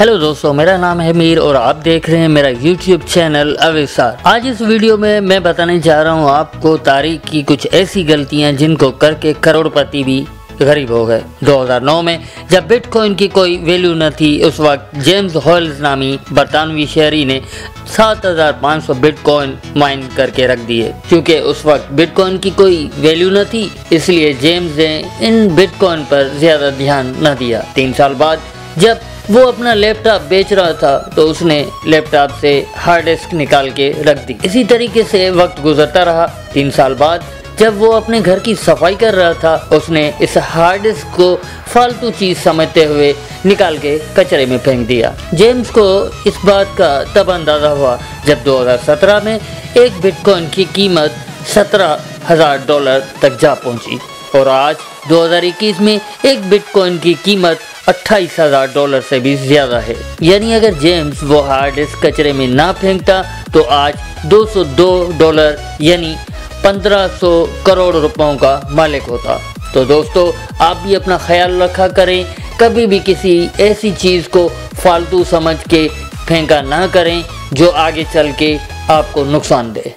Hello दोस्तों, मेरा नाम है मीर और आप देख रहे हैं मेरा YouTube चैनल अविसार। आज इस वीडियो में मैं बताने जा रहा हूँ आपको तारीख की कुछ ऐसी गलतियाँ जिनको करके करोड़पति भी गरीब हो गए। 2009 में जब बिटकॉइन की कोई वैल्यू न थी, उस वक्त जेम्स हॉल्स नामी बरतानवी शहरी ने 7500 बिटकॉइन माइन करके रख दिए। क्योंकि उस वक्त बिटकॉइन की कोई वैल्यू न थी, इसलिए जेम्स ने इन बिटकॉइन पर ज्यादा ध्यान न दिया। 3 साल बाद जब वो अपना लैपटॉप बेच रहा था तो उसने लैपटॉप से हार्ड डिस्क निकाल के रख दी। इसी तरीके से वक्त गुजरता रहा। 3 साल बाद जब वो अपने घर की सफाई कर रहा था, उसने इस हार्ड डिस्क को फालतू चीज समझते हुए निकाल के कचरे में फेंक दिया। जेम्स को इस बात का तब अंदाजा हुआ जब 2017 में एक बिटकॉइन की कीमत $17,000 तक जा पहुंची और आज 2021 में एक बिटकॉइन की कीमत $28,000 से भी ज्यादा है। यानी अगर जेम्स वो हार्ड डिस्क कचरे में ना फेंकता तो आज $202 यानी 1500 करोड़ रुपयों का मालिक होता। तो दोस्तों, आप भी अपना ख्याल रखा करें, कभी भी किसी ऐसी चीज को फालतू समझ के फेंका ना करें जो आगे चल के आपको नुकसान दे।